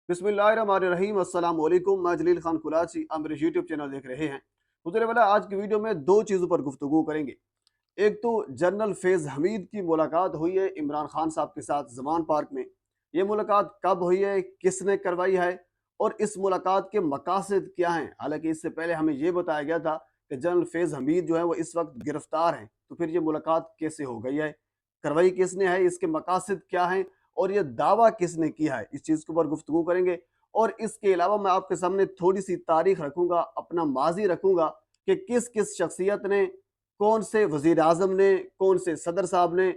बिस्मिल्लाहिर्रहमानिर्रहीम अस्सलाम वालेकुम। मैं जलील खान कुलाची, आप मेरे यूट्यूब चैनल देख रहे हैं। हुज़ूर वाला आज की वीडियो में दो चीज़ों पर गुफ्तगू करेंगे। एक तो जनरल फैज़ हमीद की मुलाकात हुई है इमरान खान साहब के साथ ज़मान पार्क में। ये मुलाकात कब हुई है, किसने करवाई है और इस मुलाकात के मकासद क्या हैं। हालांकि इससे पहले हमें ये बताया गया था कि जनरल फैज़ हमीद जो है वो इस वक्त गिरफ्तार हैं, तो फिर ये मुलाकात कैसे हो गई है, करवाई किसने है, इसके मकासद क्या हैं और ये दावा किसने किया है, इस चीज़ के ऊपर गुफ्तगू करेंगे। और इसके अलावा मैं आपके सामने थोड़ी सी तारीख रखूंगा, अपना माजी रखूंगा कि किस किस शख्सियत ने, कौन से वजीर आजम ने, कौन से सदर साहब ने,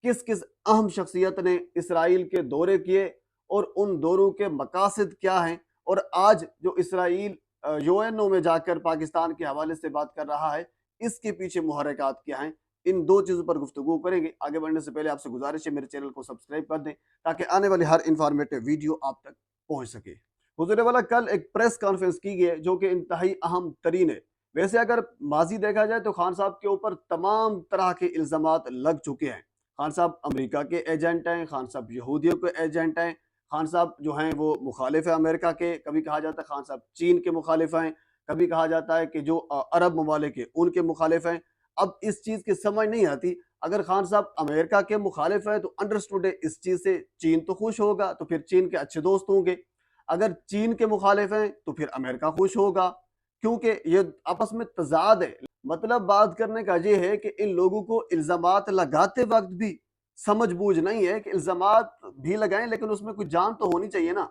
किस किस अहम शख्सियत ने इसराइल के दौरे किए और उन दौरों के मकासद क्या हैं। और आज जो इसराइल यूएनओ में जाकर पाकिस्तान के हवाले से बात कर रहा है, इसके पीछे मुहर्रिकात क्या हैं, इन दो चीज़ों पर गुफ्तगू करेंगे। आगे बढ़ने से पहले आपसे गुजारिश है मेरे चैनल को सब्सक्राइब कर दें ताकि आने वाली हर इंफॉर्मेटिव वीडियो आप तक पहुंच सके। हुजूर वाला कल एक प्रेस कॉन्फ्रेंस की गई जो कि इंतहाई अहम तरीन है। वैसे अगर माजी देखा जाए तो खान साहब के ऊपर तमाम तरह के इल्ज़ामात लग चुके हैं। खान साहब अमेरिका के एजेंट हैं, खान साहब यहूदियों के एजेंट हैं, खान साहब जो हैं वो मुखालिफ है अमेरिका के, कभी कहा जाता है खान साहब चीन के मुखालिफ हैं, कभी कहा जाता है कि जो अरब ममालिक है उनके मुखालिफ हैं। अब इस चीज़ की समझ नहीं आती, अगर खान साहब अमेरिका के मुखालिफ हैं तो अंडरस्टूड है इस चीज़ से चीन तो खुश होगा, तो फिर चीन के अच्छे दोस्त होंगे। अगर चीन के मुखालिफ हैं तो फिर अमेरिका खुश होगा, क्योंकि ये आपस में तजाद है। मतलब बात करने का ये है कि इन लोगों को इल्ज़ामात लगाते वक्त भी समझ बूझ नहीं है कि इल्ज़ामात भी लगाएं लेकिन उसमें कुछ जान तो होनी चाहिए ना।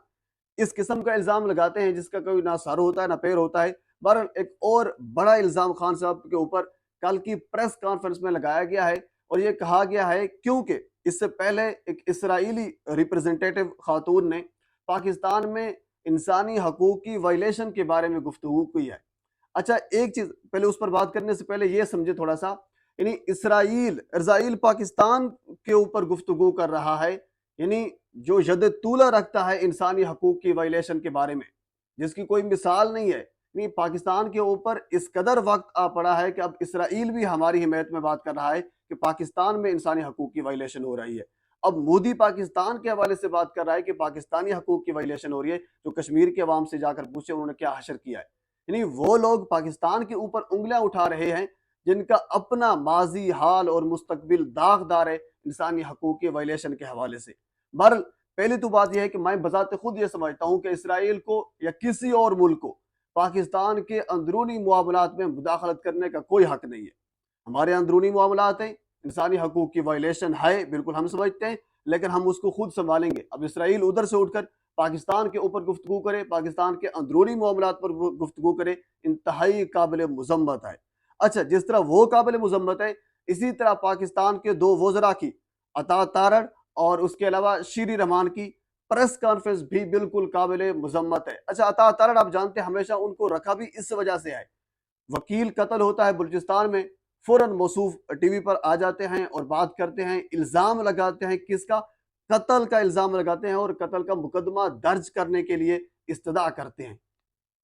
इस किस्म का इल्ज़ाम लगाते हैं जिसका कोई ना सर होता है ना पैर होता है। बहरहाल एक और बड़ा इल्ज़ाम खान साहब के ऊपर कल की प्रेस कॉन्फ्रेंस में लगाया गया है और ये कहा गया है क्योंकि इससे पहले एक इसराइली रिप्रेजेंटेटिव खातून ने पाकिस्तान में इंसानी हकूक की वायलेशन के बारे में गुफ्तगू की है। अच्छा, एक चीज पहले उस पर बात करने से पहले ये समझे थोड़ा सा, यानी इसराइल पाकिस्तान के ऊपर गुफ्तगू कर रहा है, यानी जो यद तूला रखता है इंसानी हकूक की वायलेशन के बारे में, जिसकी कोई मिसाल नहीं है। यानी पाकिस्तान के ऊपर इस कदर वक्त आ पड़ा है कि अब इसराइल भी हमारी हिमायत में बात कर रहा है कि पाकिस्तान में इंसानी हकूक की वायलेशन हो रही है। अब मोदी पाकिस्तान के हवाले से बात कर रहा है कि पाकिस्तानी हकूक की वायलेशन हो रही है। जो कश्मीर के अवाम से जाकर पूछे उन्होंने क्या हशर किया है। यानी वो लोग पाकिस्तान के ऊपर उंगलियां उठा रहे हैं जिनका अपना माजी, हाल और मुस्तकबिल दागदार है इंसानी हकूक के वायलेशन के हवाले से। बहरहाल पहली तो बात यह है कि मैं बजाते खुद ये समझता हूं कि इसराइल को या किसी और मुल्क को पाकिस्तान के अंदरूनी मामलात में मुदाखलत करने का कोई हक नहीं है। हमारे अंदरूनी मामलात हैं, इंसानी हकूक की वायलेशन है, बिल्कुल हम समझते हैं, लेकिन हम उसको खुद संभालेंगे। अब इसराइल उधर से उठकर पाकिस्तान के ऊपर गुफ्तगू करे, पाकिस्तान के अंदरूनी मामलात पर गुफ्तगू करे, इंतहाई काबिल मुजम्मत है। अच्छा, जिस तरह वो काबिल मुजम्मत है, इसी तरह पाकिस्तान के दो वज़रा की, अता तारड़ और उसके अलावा शीरी रहमान की प्रेस कॉन्फ्रेंस भी बिल्कुल काबिल मुजम्मत है। अच्छा, अता तारड़ आप जानते हैं हमेशा उनको रखा भी इस वजह से है, वकील कत्ल होता है बलूचिस्तान में, फौरन मौसूफ टीवी पर आ जाते हैं और बात करते हैं, इल्ज़ाम लगाते हैं, किसका? कत्ल का इल्ज़ाम लगाते हैं और कत्ल का मुकदमा दर्ज करने के लिए इस्तदा करते हैं।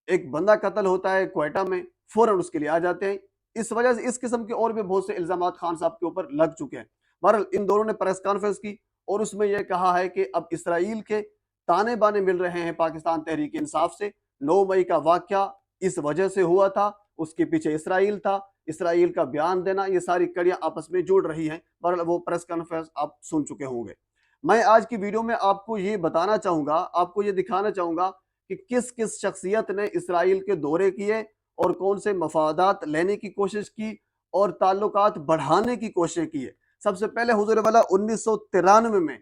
एक बंदा कत्ल होता है क्वेटा में, फौरन उसके लिए आ जाते हैं। इस वजह से इस किस्म के और भी बहुत से इल्ज़ामात खान साहब के ऊपर लग चुके हैं। बहरहाल इन दोनों ने प्रेस कॉन्फ्रेंस की और उसमें यह कहा है कि अब इसराइल के ताने बाने मिल रहे हैं पाकिस्तान तहरीक इंसाफ से। 9 मई का वाकया इस वजह से हुआ था, उसके पीछे इसराइल था, इसराइल का बयान देना, ये सारी कड़ियां आपस में जुड़ रही हैं। बहरहाल वो प्रेस कॉन्फ्रेंस आप सुन चुके होंगे। मैं आज की वीडियो में आपको ये बताना चाहूंगा, आपको ये दिखाना चाहूंगा कि किस किस शख्सियत ने इसराइल के दौरे किए और कौन से मफादात लेने की कोशिश की और ताल्लुकात बढ़ाने की कोशिश की है। सबसे पहले हुजूर वाला 1993 में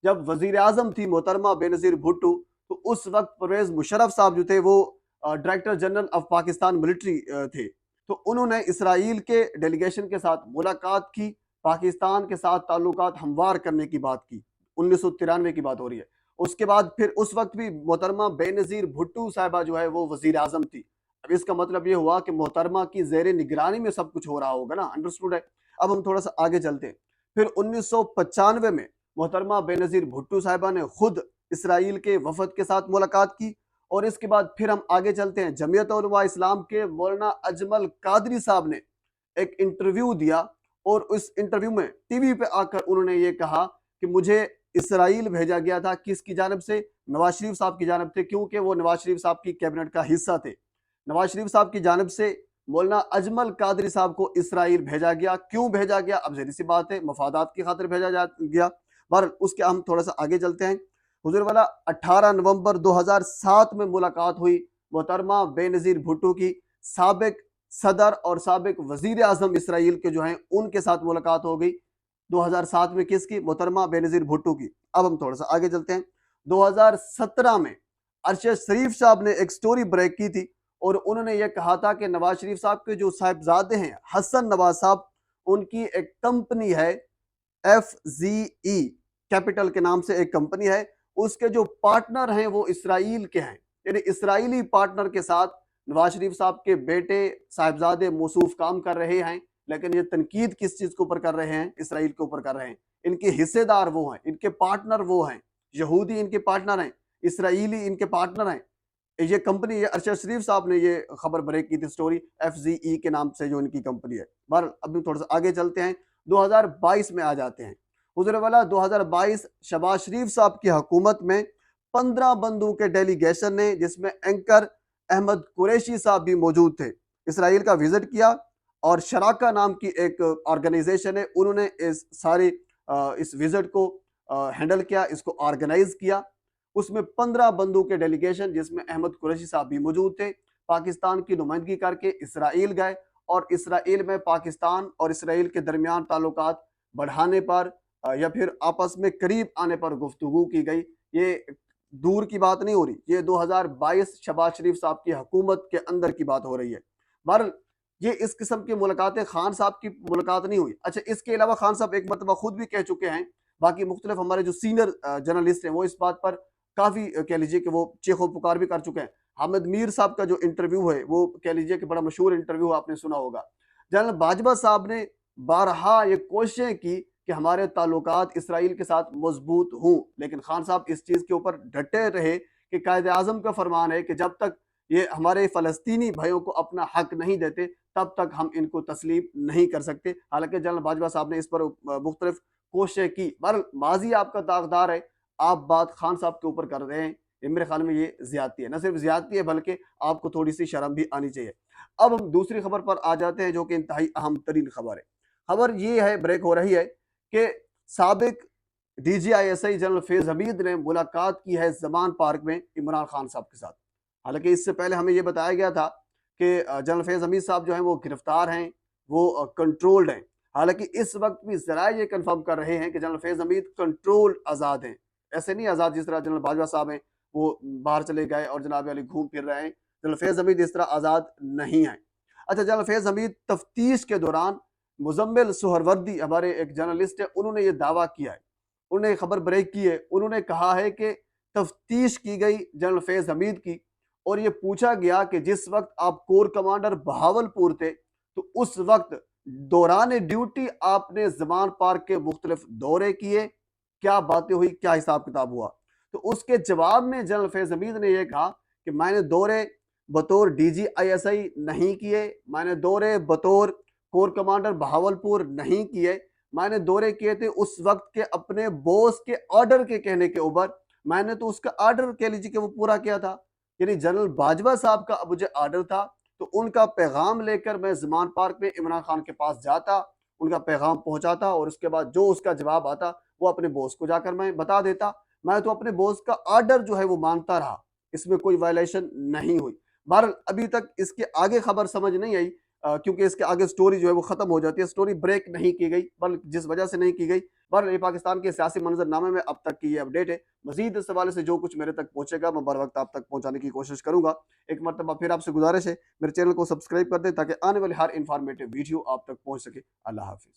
जब वजीर आजम थी मोहतरमा बेनजीर भुट्टो, तो उस वक्त परवेज मुशर्रफ साहब जो थे वो director general of Pakistan military थे। तो उन्होंने इसराइल के डेलीगेशन के साथ मुलाकात की, पाकिस्तान के साथ ताल्लुकात हमवार करने की बात की। 1993 की बात हो रही है। उसके बाद फिर उस वक्त भी मोहतरमा बेनजीर भुट्टो साहिबा जो है वो वजीर आजम थी। अब इसका मतलब ये हुआ कि मोहतरमा की जेर निगरानी में सब कुछ हो रहा होगा ना, अंडरस्टूड है। अब हम थोड़ा सा आगे चलते हैं। फिर 1995 में मोहतरमा बेनजीर भुट्टो साहिबा ने खुद इसराइल के वफद के साथ मुलाकात की और इसके बाद फिर हम आगे चलते हैं। जमीयत उलमा इस्लाम के मौलाना अजमल कादरी साहब ने एक इंटरव्यू दिया और उस इंटरव्यू में टीवी पे आकर उन्होंने ये कहा कि मुझे इसराइल भेजा गया था। किसकी जानब से? नवाज शरीफ साहब की जानब से, क्योंकि वो नवाज शरीफ साहब की कैबिनेट का हिस्सा थे। नवाज शरीफ साहब की जानब से मौलाना अजमल कादरी साहब को इसराइल भेजा गया। क्यों भेजा गया? अब ज़ाहिर सी बात है, मफादात की खातिर भेजा गया। पर उसके हम थोड़ा सा आगे चलते हैं। हुजूर वाला 18 नवंबर 2007 में मुलाकात हुई मोहतरमा बेनज़ीर भुट्टो की। साबिक सदर और साबिक वजीर आजम इसराइल के जो हैं उनके साथ मुलाकात हो गई 2007 में। किसकी? मोहतरमा बेनज़ीर भुट्टो की। अब हम थोड़ा सा आगे चलते हैं। 2017 में अरशद शरीफ साहब ने एक स्टोरी ब्रेक की थी और उन्होंने ये कहा था कि नवाज शरीफ साहब के जो साहिबजादे हैं हसन नवाज साहब, उनकी एक कंपनी है FZE कैपिटल के नाम से एक कंपनी है, उसके जो पार्टनर हैं वो इसराइल के हैं। यानी इसराइली पार्टनर के साथ नवाज शरीफ साहब के बेटे साहिबजादे मौसूफ काम कर रहे हैं। लेकिन ये तनकीद किस चीज के ऊपर कर रहे हैं? इसराइल के ऊपर कर रहे हैं। इनके हिस्सेदार वो हैं, इनके पार्टनर वो हैं, यहूदी इनके पार्टनर हैं, इसराइली इनके पार्टनर हैं। ये कंपनी, ये अरशद शरीफ साहब ने ये खबर ब्रेक की थी, स्टोरी FZE के नाम से जो इनकी कंपनी है। बहरहाल अभी थोड़ा सा आगे चलते हैं, 2022 में आ जाते हैं। हुजूर वाला 2022 शहबाज शरीफ साहब की हुकूमत में 15 बंदों के डेलीगेशन ने, जिसमें एंकर अहमद कुरैशी साहब भी मौजूद थे, इसराइल का विजिट किया। और शराका नाम की एक ऑर्गेनाइजेशन है, उन्होंने इस विजिट को हैंडल किया, इसको ऑर्गेनाइज किया। उसमें 15 बंदों के डेलीगेशन, जिसमें अहमद कुरैशी साहब भी मौजूद थे, पाकिस्तान की नुमाइंदगी करके इसराइल गए और इसराइल में पाकिस्तान और इसराइल के दरमियान ताल्लुकात बढ़ाने पर या फिर आपस में करीब आने पर गुफ्तगू की गई। ये दूर की बात नहीं हो रही, ये 2022 शहबाज शरीफ साहब की हुकूमत के अंदर की बात हो रही है। बहरहाल ये इस किस्म की मुलाकातें, खान साहब की मुलाकात नहीं हुई। अच्छा, इसके अलावा खान साहब एक मरतबा खुद भी कह चुके हैं, बाकी मुख्तलिफ हमारे जो सीनियर जर्नलिस्ट हैं वो इस बात पर काफ़ी कह लीजिए कि वो चीखो पुकार भी कर चुके हैं। हामिद मीर साहब का जो इंटरव्यू है वो कह लीजिए कि बड़ा मशहूर इंटरव्यू आपने सुना होगा। जनरल बाजवा साहब ने बारहा ये कोशिशें की कि हमारे ताल्लुकात इसराइल के साथ मजबूत हों, लेकिन खान साहब इस चीज़ के ऊपर डटे रहे कि कायदे आज़म का फरमान है कि जब तक ये हमारे फ़लस्तीनी भाइयों को अपना हक नहीं देते तब तक हम इनको तस्लीम नहीं कर सकते। हालांकि जनरल बाजवा साहब ने इस पर मुख्तलिफ कोशिशें की। बहरहाल माजी आपका दागदार है, आप बात खान साहब के ऊपर कर रहे हैं, ये मेरे ख्याल में ये ज्यादती है। न सिर्फ ज्यादती है बल्कि आपको थोड़ी सी शर्म भी आनी चाहिए। अब हम दूसरी खबर पर आ जाते हैं जो कि इंतहाई अहम तरीन खबर है। खबर ये है, ब्रेक हो रही है कि साबिक DGISI जनरल फैज हमीद ने मुलाकात की है ज़मान पार्क में इमरान खान साहब के साथ। हालांकि इससे पहले हमें ये बताया गया था कि जनरल फैज हमीद साहब जो हैं वो गिरफ्तार हैं, वो कंट्रोल्ड हैं। हालांकि इस वक्त भी ज़राए ये कंफर्म कर रहे हैं कि जनरल फैज हमीद कंट्रोल आज़ाद हैं, ऐसे नहीं आज़ाद जिस तरह जनरल बाजवा साहब हैं वो बाहर चले गए और जनाब अली घूम फिर रहे हैं। जनरल फैज हमीद इस तरह आज़ाद नहीं है। अच्छा, जनरल फैज हमीद तफ्तीश के दौरान, मुजम्मिल सुहरवर्दी हमारे एक जर्नलिस्ट है, उन्होंने ये दावा किया है, उन्होंने खबर ब्रेक की है, उन्होंने कहा है कि तफ्तीश की गई जनरल फैज हमीद की और ये पूछा गया कि जिस वक्त आप कोर कमांडर बहावलपुर थे तो उस वक्त दौरान ड्यूटी आपने ज़मान पार्क के मुख्तलिफ दौरे किए, क्या बातें हुई, क्या हिसाब किताब हुआ? तो उसके जवाब में जनरल फैज हमीद ने यह कहा कि मैंने दौरे बतौर DGISI नहीं किए, मैंने दौरे बतौर कोर कमांडर बहावलपुर नहीं किए, मैंने दौरे किए थे उस वक्त के अपने बॉस के ऑर्डर के कहने के ऊपर। मैंने तो उसका ऑर्डर कह लीजिए कि वो पूरा किया था। यानी जनरल बाजवा साहब का मुझे ऑर्डर था तो उनका पैगाम लेकर मैं ज़मान पार्क में इमरान खान के पास जाता, उनका पैगाम पहुंचाता और उसके बाद जो उसका जवाब आता वो अपने बॉस को जाकर मैं बता देता। मैं तो अपने बॉस का ऑर्डर जो है वो मानता रहा, इसमें कोई वायलेशन नहीं हुई। बहरहाल अभी तक इसके आगे खबर समझ नहीं आई क्योंकि इसके आगे स्टोरी जो है वो खत्म हो जाती है, स्टोरी ब्रेक नहीं की गई, बल्कि जिस वजह से नहीं की गई। बहरहाल ये पाकिस्तान के सियासी मंजरनामे में अब तक की ये अपडेट है। मजीद इस हवाले से जो कुछ मेरे तक पहुंचेगा मैं बर वक्त आप तक पहुंचाने की कोशिश करूंगा। एक मरतबा फिर आपसे गुजारिश है मेरे चैनल को सब्सक्राइब कर दें ताकि आने वाली हर इंफॉर्मेटिव वीडियो आप तक पहुंच सके। अल्लाह हाफिज़।